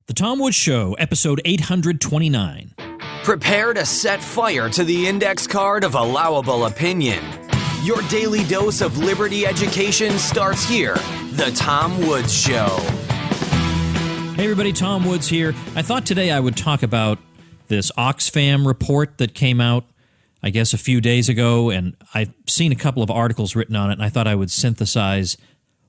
The Tom Woods Show, episode 829. Prepare to set fire to the index card of allowable opinion. Your daily dose of liberty education starts here. The Tom Woods Show. Hey everybody, Tom Woods here. I thought today I would talk about this Oxfam report that came out, I guess, a few days ago, and I've seen a couple of articles written on it, and I thought I would synthesize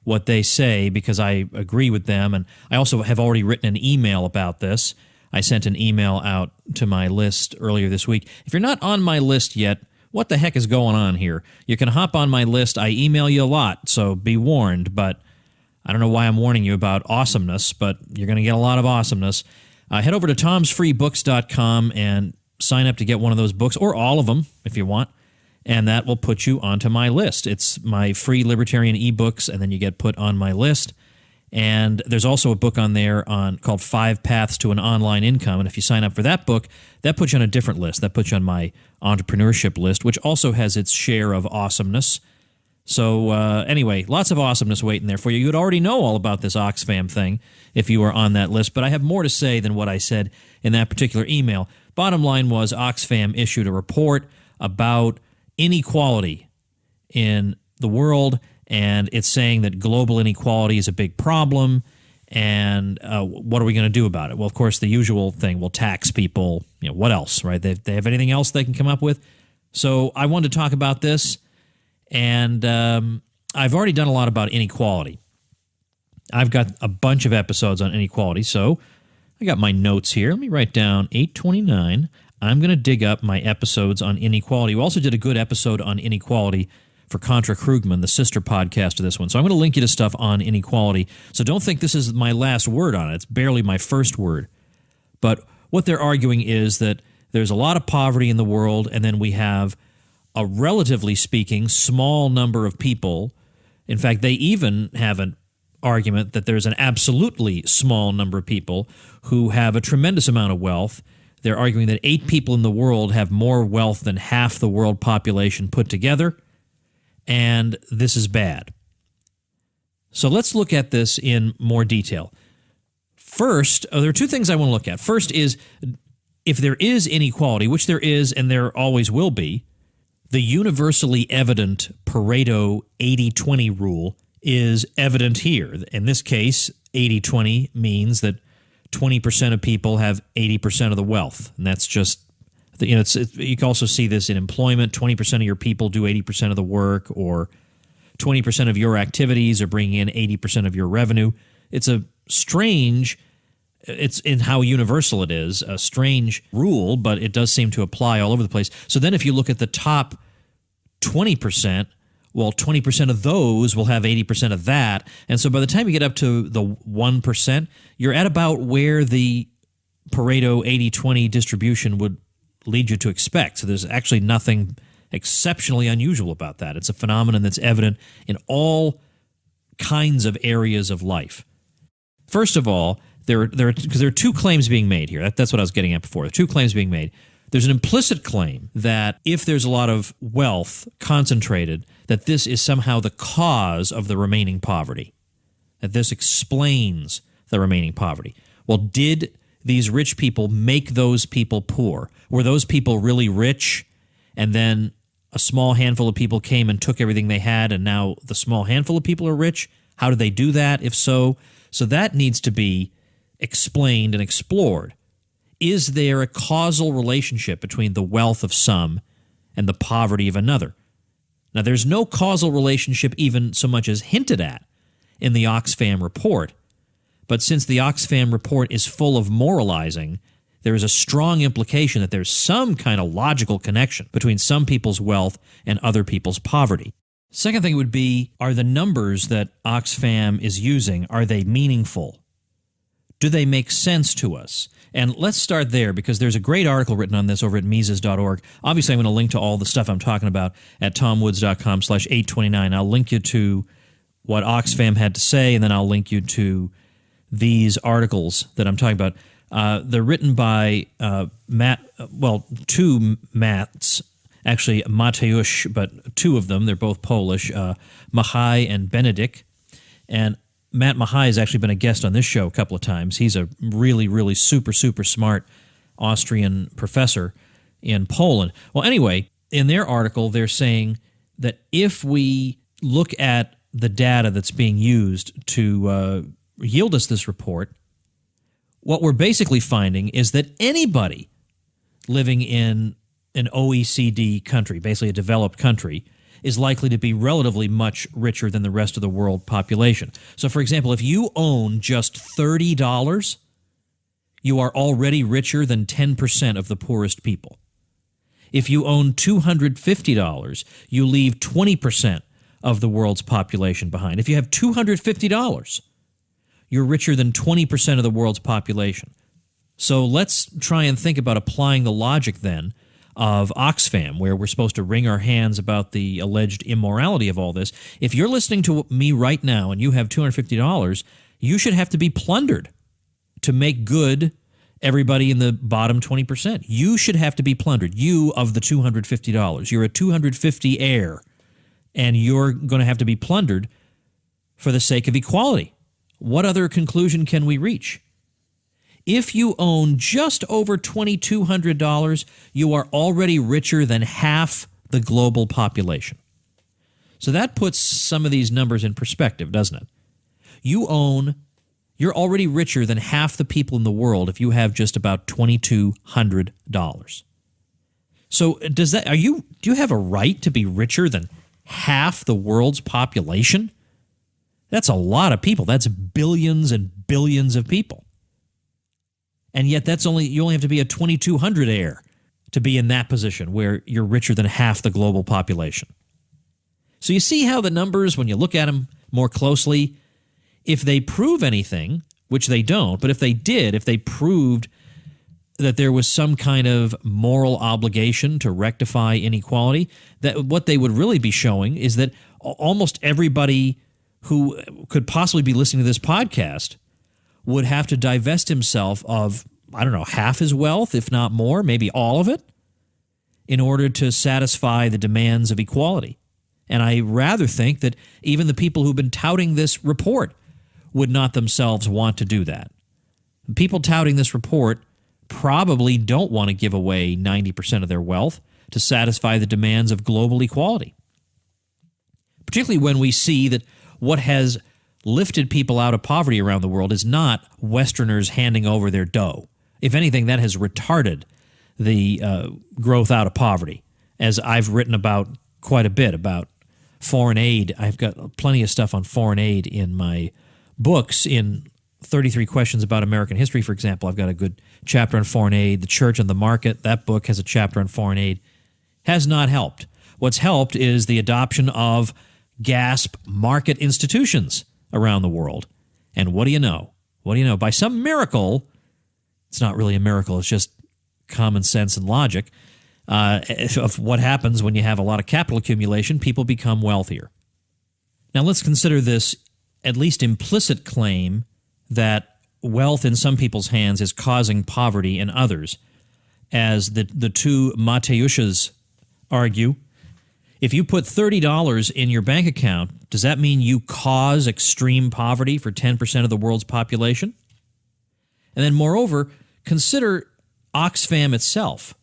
what they say because I agree with them, and I also have already written an email about this. I sent an email out to my list earlier this week. If you're not on my list yet, what the heck is going on here? You can hop on my list. I email you a lot, so be warned, but I don't know why I'm warning you about awesomeness, but you're going to get a lot of awesomeness. Head over to tomsfreebooks.com and sign up to get one of those books, or all of them if you want, and that will put you onto my list. It's my free libertarian ebooks, and then you get put on my list. And there's also a book on there called 5 Paths to an Online Income, and if you sign up for that book, that puts you on a different list. That puts you on my entrepreneurship list, which also has its share of awesomeness. So anyway, lots of awesomeness waiting there for you. You would already know all about this Oxfam thing if you were on that list, but I have more to say than what I said in that particular email. Bottom line was Oxfam issued a report about inequality in the world, and it's saying that global inequality is a big problem, and what are we going to do about it? Well, of course, the usual thing, we'll tax people. You know, what else, right? They have anything else they can come up with? So I wanted to talk about this, and I've already done a lot about inequality. I've got a bunch of episodes on inequality, so I got my notes here. Let me write down 829. I'm going to dig up my episodes on inequality. We also did a good episode on inequality for Contra Krugman, the sister podcast to this one. So I'm going to link you to stuff on inequality. So don't think this is my last word on it. It's barely my first word. But what they're arguing is that there's a lot of poverty in the world, and then we have a relatively speaking small number of people. In fact, they even have an argument that there's an absolutely small number of people who have a tremendous amount of wealth. They're arguing that 8 people in the world have more wealth than half the world population put together, and this is bad. So let's look at this in more detail. First, there are 2 things I want to look at. First is, if there is inequality, which there is and there always will be, the universally evident Pareto 80-20 rule is evident here. In this case, 80-20 means that 20% of people have 80% of the wealth, and that's just, you know, you can also see this in employment. 20% of your people do 80% of the work, or 20% of your activities are bringing in 80% of your revenue. It's a strange, it's in how universal it is, a strange rule, but it does seem to apply all over the place. So then if you look at the top 20%, well, 20% of those will have 80% of that. And so by the time you get up to the 1%, you're at about where the Pareto 80-20 distribution would lead you to expect. So there's actually nothing exceptionally unusual about that. It's a phenomenon that's evident in all kinds of areas of life. First of all, there are 2 claims being made here. That's what I was getting at before. There are 2 claims being made. There's an implicit claim that if there's a lot of wealth concentrated, that this is somehow the cause of the remaining poverty, that this explains the remaining poverty. Well, did these rich people make those people poor? Were those people really rich, and then a small handful of people came and took everything they had, and now the small handful of people are rich? How did they do that, if so? So that needs to be explained and explored. Is there a causal relationship between the wealth of some and the poverty of another? Now, there's no causal relationship even so much as hinted at in the Oxfam report, but since the Oxfam report is full of moralizing, there is a strong implication that there's some kind of logical connection between some people's wealth and other people's poverty. Second thing would be, are the numbers that Oxfam is using, are they meaningful? Do they make sense to us? And let's start there, because there's a great article written on this over at Mises.org. Obviously, I'm going to link to all the stuff I'm talking about at tomwoods.com/829. I'll link you to what Oxfam had to say, and then I'll link you to these articles that I'm talking about. They're written by 2 Matts, actually Mateusz, but 2 of them. They're both Polish, Machaj and Benedict. And Matt Mahai has actually been a guest on this show a couple of times. He's a really, really super, super smart Austrian professor in Poland. Well, anyway, in their article, they're saying that if we look at the data that's being used to yield us this report, what we're basically finding is that anybody living in an OECD country, basically a developed country, is likely to be relatively much richer than the rest of the world population. So, for example, if you own just $30, you are already richer than 10% of the poorest people. If you own $250, you leave 20% of the world's population behind. If you have $250, you're richer than 20% of the world's population. So let's try and think about applying the logic then of Oxfam, where we're supposed to wring our hands about the alleged immorality of all this. If you're listening to me right now and you have $250, you should have to be plundered to make good everybody in the bottom 20%. You should have to be plundered. You of the $250. You're a 250 heir, and you're going to have to be plundered for the sake of equality. What other conclusion can we reach? If you own just over $2,200, you are already richer than half the global population. So that puts some of these numbers in perspective, doesn't it? You're already richer than half the people in the world if you have just about $2,200. So do you have a right to be richer than half the world's population? That's a lot of people. That's billions and billions of people. And yet you only have to be a 2,200 heir to be in that position where you're richer than half the global population. So you see how the numbers, when you look at them more closely, if they prove anything, which they don't, but if they proved that there was some kind of moral obligation to rectify inequality, that what they would really be showing is that almost everybody who could possibly be listening to this podcast would have to divest himself of, I don't know, half his wealth, if not more, maybe all of it, in order to satisfy the demands of equality. And I rather think that even the people who've been touting this report would not themselves want to do that. People touting this report probably don't want to give away 90% of their wealth to satisfy the demands of global equality. Particularly when we see that what has lifted people out of poverty around the world is not Westerners handing over their dough. If anything, that has retarded the growth out of poverty, as I've written about quite a bit about foreign aid. I've got plenty of stuff on foreign aid in my books. In 33 Questions About American History, for example, I've got a good chapter on foreign aid. The Church and the Market, that book has a chapter on foreign aid. Has not helped. What's helped is the adoption of gasp market institutions around the world. And what do you know? By some miracle, it's not really a miracle, it's just common sense and logic of what happens when you have a lot of capital accumulation, people become wealthier. Now let's consider this at least implicit claim that wealth in some people's hands is causing poverty in others, as the two Mateusz's argue. If you put $30 in your bank account, does that mean you cause extreme poverty for 10% of the world's population? And then moreover, consider Oxfam itself.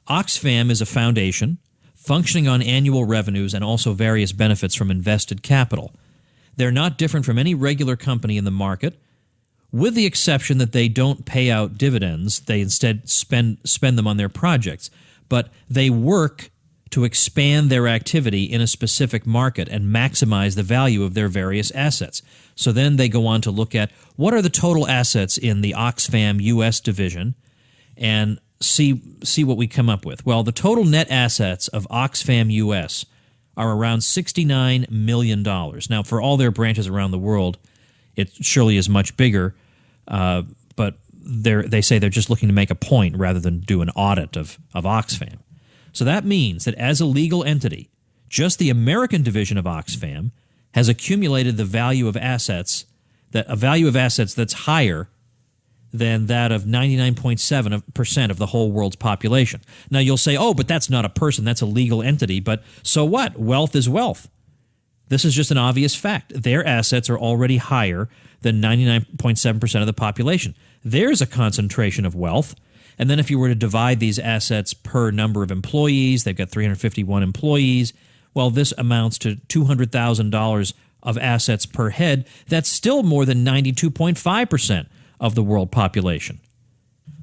Oxfam is a foundation functioning on annual revenues and also various benefits from invested capital. They're not different from any regular company in the market, with the exception that they don't pay out dividends. They instead spend them on their projects. But they work to expand their activity in a specific market and maximize the value of their various assets. So then they go on to look at what are the total assets in the Oxfam U.S. division and see what we come up with. Well, the total net assets of Oxfam U.S. are around $69 million. Now, for all their branches around the world, it surely is much bigger, but they say they're just looking to make a point rather than do an audit of Oxfam. So that means that as a legal entity, just the American division of Oxfam has accumulated the value of assets, that's higher than that of 99.7% of the whole world's population. Now you'll say, oh, but that's not a person, that's a legal entity. But so what? Wealth is wealth. This is just an obvious fact. Their assets are already higher than 99.7% of the population. There's a concentration of wealth. And then if you were to divide these assets per number of employees, they've got 351 employees. Well, this amounts to $200,000 of assets per head. That's still more than 92.5% of the world population.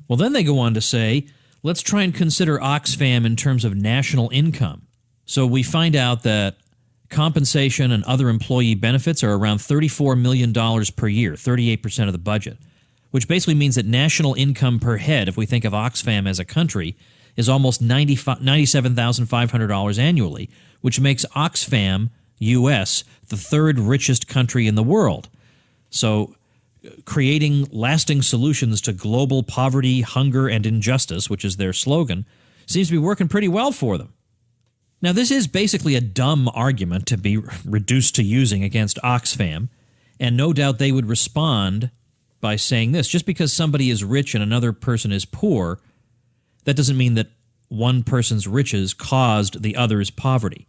Well, then they go on to say, let's try and consider Oxfam in terms of national income. So we find out that compensation and other employee benefits are around $34 million per year, 38% of the budget, which basically means that national income per head, if we think of Oxfam as a country, is almost $97,500 annually, which makes Oxfam, U.S., the third richest country in the world. So creating lasting solutions to global poverty, hunger, and injustice, which is their slogan, seems to be working pretty well for them. Now, this is basically a dumb argument to be reduced to using against Oxfam, and no doubt they would respond by saying this: just because somebody is rich and another person is poor, that doesn't mean that one person's riches caused the other's poverty.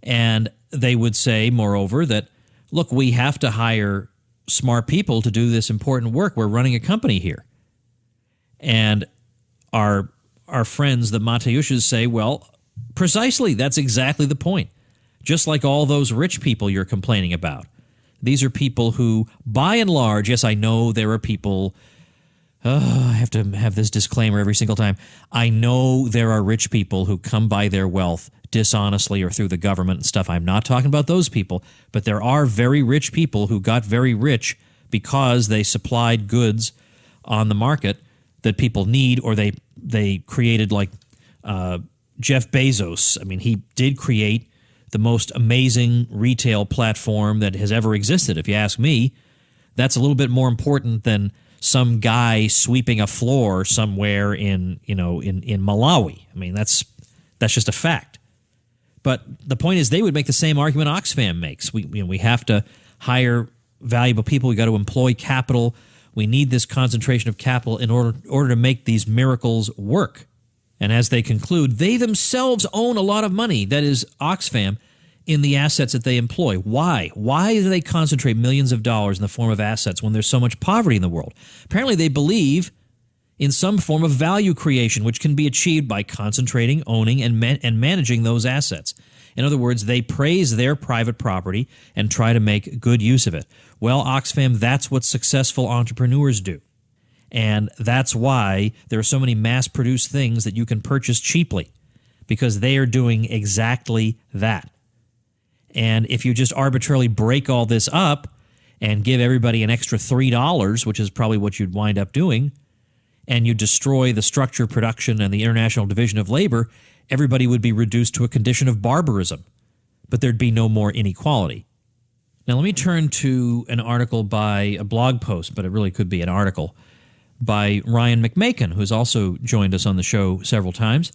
And they would say, moreover, that, look, we have to hire smart people to do this important work. We're running a company here. And our friends, the Mateusz's, say, well, precisely, that's exactly the point. Just like all those rich people you're complaining about. These are people who, by and large, yes, I know there are people, I have to have this disclaimer every single time. I know there are rich people who come by their wealth dishonestly or through the government and stuff. I'm not talking about those people, but there are very rich people who got very rich because they supplied goods on the market that people need, or they created, like Jeff Bezos. I mean, he did create the most amazing retail platform that has ever existed. If you ask me, that's a little bit more important than some guy sweeping a floor somewhere in Malawi. I mean, that's just a fact. But the point is, they would make the same argument Oxfam makes. We have to hire valuable people. We got to employ capital. We need this concentration of capital in order to make these miracles work. And as they conclude, they themselves own a lot of money, that is Oxfam, in the assets that they employ. Why? Why do they concentrate millions of dollars in the form of assets when there's so much poverty in the world? Apparently they believe in some form of value creation, which can be achieved by concentrating, owning, and managing those assets. In other words, they praise their private property and try to make good use of it. Well, Oxfam, that's what successful entrepreneurs do. And that's why there are so many mass-produced things that you can purchase cheaply, because they are doing exactly that. And if you just arbitrarily break all this up and give everybody an extra $3, which is probably what you'd wind up doing, and you destroy the structure of production and the International Division of Labor, everybody would be reduced to a condition of barbarism. But there'd be no more inequality. Now let me turn to an article by a blog post, but it really could be an article, by Ryan McMaken, who's also joined us on the show several times.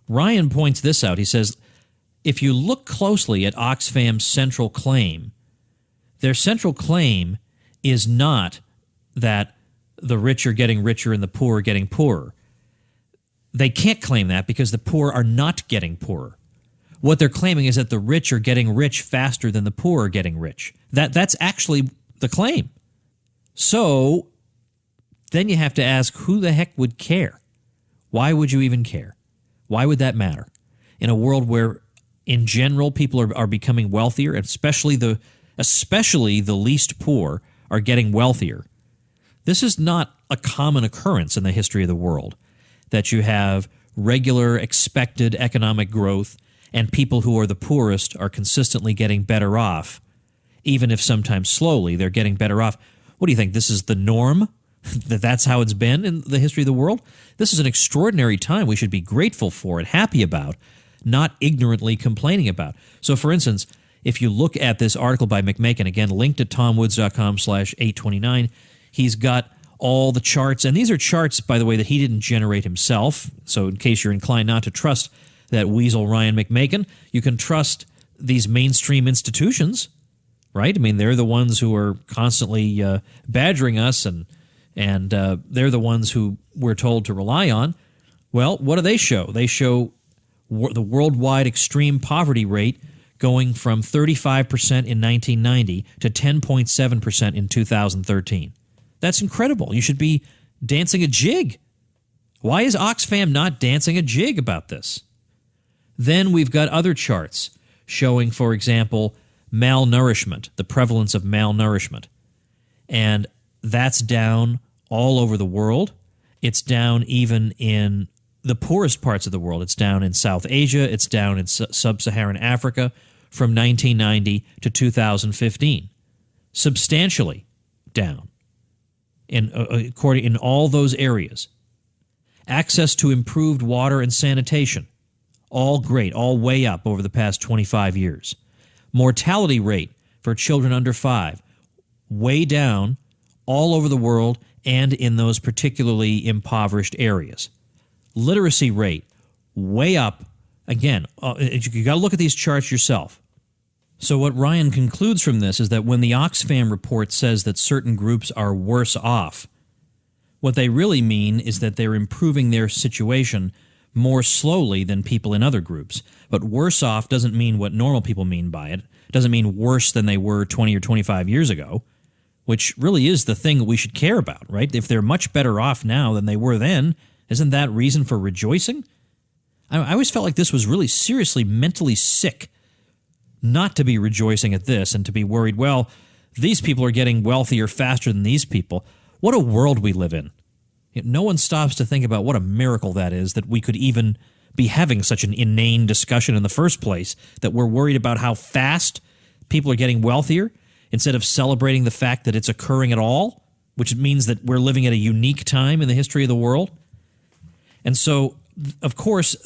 Ryan points this out. He says, if you look closely at Oxfam's central claim, their central claim is not that the rich are getting richer and the poor are getting poorer. They can't claim that because the poor are not getting poorer. What they're claiming is that the rich are getting rich faster than the poor are getting rich. That's actually the claim. So then you have to ask, who the heck would care? Why would you even care? Why would that matter? In a world where, in general, people are becoming wealthier, and especially the least poor are getting wealthier. This is not a common occurrence in the history of the world, that you have regular expected economic growth and people who are the poorest are consistently getting better off. Even if sometimes slowly, they're getting better off. What do you think? This is the norm? That's how it's been in the history of the world? This is an extraordinary time we should be grateful for and happy about, not ignorantly complaining about. So, for instance, if you look at this article by McMaken, again, linked at tomwoods.com/829, he's got all the charts. And these are charts, by the way, that he didn't generate himself. So in case you're inclined not to trust that weasel Ryan McMaken, you can trust these mainstream institutions, right? I mean, they're the ones who are constantly badgering us, and they're the ones who we're told to rely on. Well, what do they show? They show the worldwide extreme poverty rate going from 35% in 1990 to 10.7% in 2013. That's incredible. You should be dancing a jig. Why is Oxfam not dancing a jig about this? Then we've got other charts showing, for example, malnourishment, the prevalence of malnourishment. And that's down all over the world. It's down even in the poorest parts of the world. It's down in South Asia. It's down in sub-Saharan Africa from 1990 to 2015. Substantially down in all those areas. Access to improved water and sanitation, all great, all way up over the past 25 years. Mortality rate for children under 5, way down all over the world and in those particularly impoverished areas. Literacy rate, way up. Again, you got to look at these charts yourself. So what Ryan concludes from this is that when the Oxfam report says that certain groups are worse off, what they really mean is that they're improving their situation more slowly than people in other groups. But worse off doesn't mean what normal people mean by it. It doesn't mean worse than they were 20 or 25 years ago, which really is the thing that we should care about, right? If they're much better off now than they were then, isn't that reason for rejoicing? I always felt like this was really seriously mentally sick not to be rejoicing at this and to be worried, well, these people are getting wealthier faster than these people. What a world we live in. No one stops to think about what a miracle that is, that we could even be having such an inane discussion in the first place, that we're worried about how fast people are getting wealthier instead of celebrating the fact that it's occurring at all, which means that we're living at a unique time in the history of the world. And so, of course,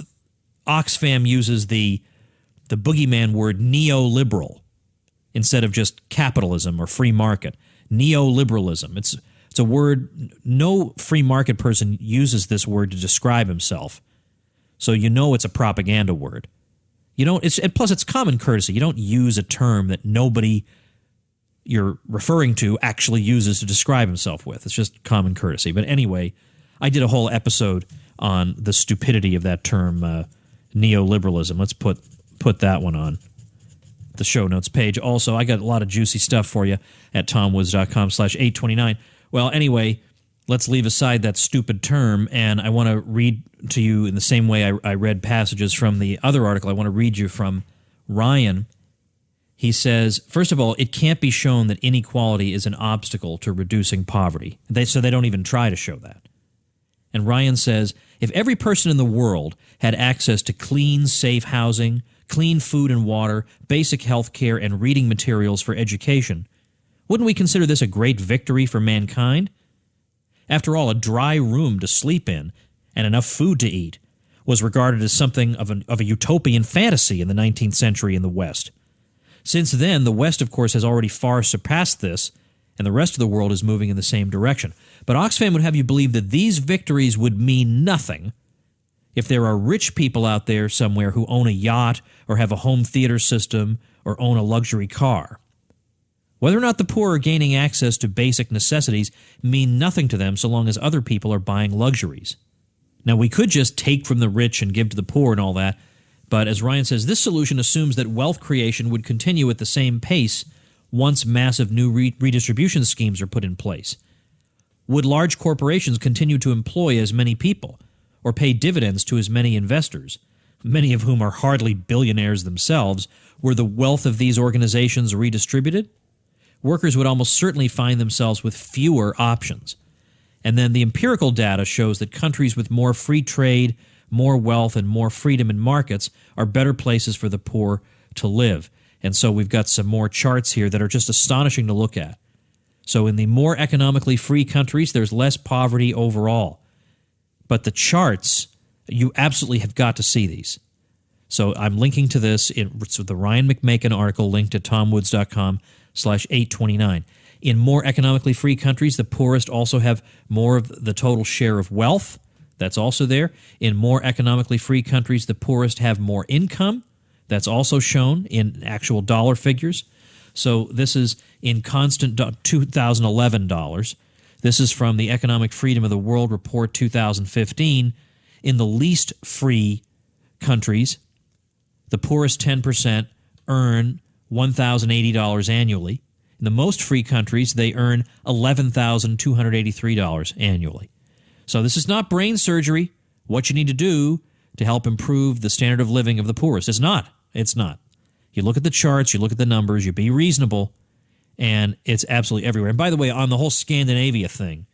Oxfam uses the boogeyman word neoliberal instead of just capitalism or free market. Neoliberalism. It's a word, no free market person uses this word to describe himself. So you know it's a propaganda word. You don't. Plus it's common courtesy. You don't use a term that nobody you're referring to actually uses to describe himself with. It's just common courtesy. But anyway, I did a whole episode on the stupidity of that term, neoliberalism. Let's put that one on the show notes page. Also, I got a lot of juicy stuff for you at tomwoods.com/829. Well, anyway, let's leave aside that stupid term, and I want to read to you in the same way I read passages from the other article. I want to read you from Ryan. He says, first of all, it can't be shown that inequality is an obstacle to reducing poverty. So they don't even try to show that. And Ryan says, if every person in the world had access to clean, safe housing, clean food and water, basic health care, and reading materials for education, wouldn't we consider this a great victory for mankind? After all, a dry room to sleep in and enough food to eat was regarded as something of a utopian fantasy in the 19th century in the West. Since then, the West, of course, has already far surpassed this, and the rest of the world is moving in the same direction. But Oxfam would have you believe that these victories would mean nothing if there are rich people out there somewhere who own a yacht or have a home theater system or own a luxury car. Whether or not the poor are gaining access to basic necessities mean nothing to them so long as other people are buying luxuries. Now, we could just take from the rich and give to the poor and all that, but as Ryan says, this solution assumes that wealth creation would continue at the same pace once massive new redistribution schemes are put in place. Would large corporations continue to employ as many people or pay dividends to as many investors, many of whom are hardly billionaires themselves, were the wealth of these organizations redistributed? Workers would almost certainly find themselves with fewer options. And then the empirical data shows that countries with more free trade, more wealth, and more freedom in markets are better places for the poor to live. And so we've got some more charts here that are just astonishing to look at. So in the more economically free countries, there's less poverty overall. But the charts, you absolutely have got to see these. So I'm linking to this in the Ryan McMakin article linked at tomwoods.com/829. In more economically free countries, the poorest also have more of the total share of wealth. That's also there. In more economically free countries, the poorest have more income. That's also shown in actual dollar figures. So this is in constant 2011 dollars. This is from the Economic Freedom of the World Report 2015. In the least free countries, the poorest 10% earn $1,080 annually. In the most free countries, they earn $11,283 annually. So this is not brain surgery, what you need to do to help improve the standard of living of the poorest. It's not. It's not. You look at the charts, you look at the numbers, you be reasonable, and it's absolutely everywhere. And by the way, on the whole Scandinavia thing,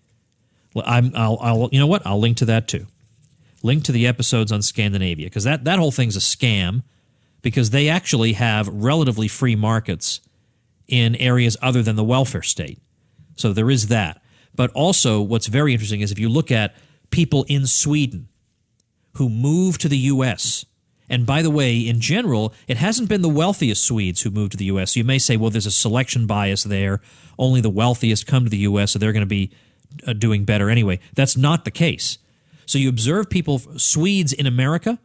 I'll you know what? I'll link to that too. Link to the episodes on Scandinavia, because that whole thing's a scam, because they actually have relatively free markets in areas other than the welfare state. So there is that. But also what's very interesting is if you look at people in Sweden who move to the U.S., and by the way, in general, it hasn't been the wealthiest Swedes who moved to the U.S. You may say, well, there's a selection bias there. Only the wealthiest come to the U.S., so they're going to be doing better anyway. That's not the case. So you observe people, Swedes in America,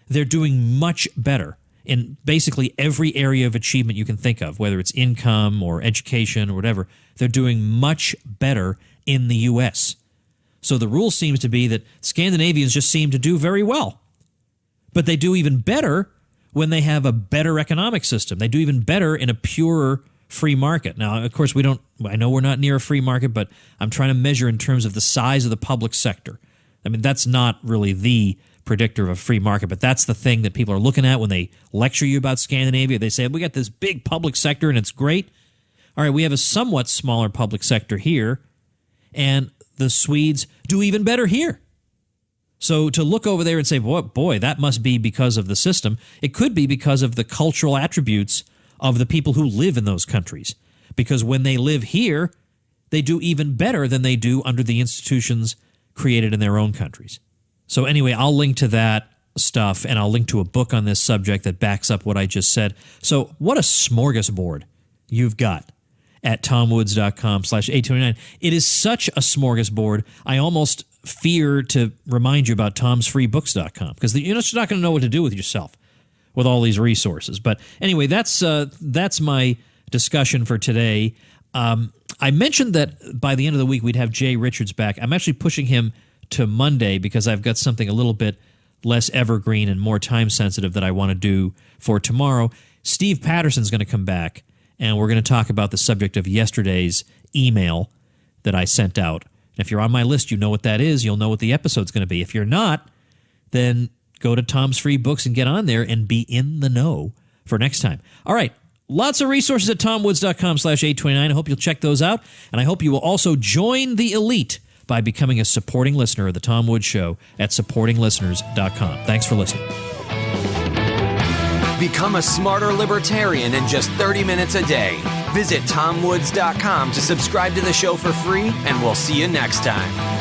they're doing much better in basically every area of achievement you can think of, whether it's income or education or whatever. They're doing much better in the U.S. So the rule seems to be that Scandinavians just seem to do very well. But they do even better when they have a better economic system. They do even better in a purer free market. Now, of course, I know we're not near a free market, but I'm trying to measure in terms of the size of the public sector. I mean, that's not really the predictor of a free market, but that's the thing that people are looking at when they lecture you about Scandinavia. They say, we got this big public sector and it's great. All right, we have a somewhat smaller public sector here, and the Swedes do even better here. So to look over there and say, boy, that must be because of the system, it could be because of the cultural attributes of the people who live in those countries. Because when they live here, they do even better than they do under the institutions created in their own countries. So anyway, I'll link to that stuff, and I'll link to a book on this subject that backs up what I just said. So what a smorgasbord you've got at tomwoods.com/829. It is such a smorgasbord, I almost fear to remind you about tomsfreebooks.com, because you're just not going to know what to do with yourself with all these resources. But anyway, that's my discussion for today. I mentioned that by the end of the week we'd have Jay Richards back. I'm actually pushing him to Monday because I've got something a little bit less evergreen and more time-sensitive that I want to do for tomorrow. Steve Patterson's going to come back, and we're going to talk about the subject of yesterday's email that I sent out. And if you're on my list, you know what that is. You'll know what the episode's going to be. If you're not, then go to Tom's Free Books and get on there and be in the know for next time. All right. Lots of resources at tomwoods.com/829. I hope you'll check those out. And I hope you will also join the elite by becoming a supporting listener of The Tom Woods Show at supportinglisteners.com. Thanks for listening. Become a smarter libertarian in just 30 minutes a day. Visit tomwoods.com to subscribe to the show for free, and we'll see you next time.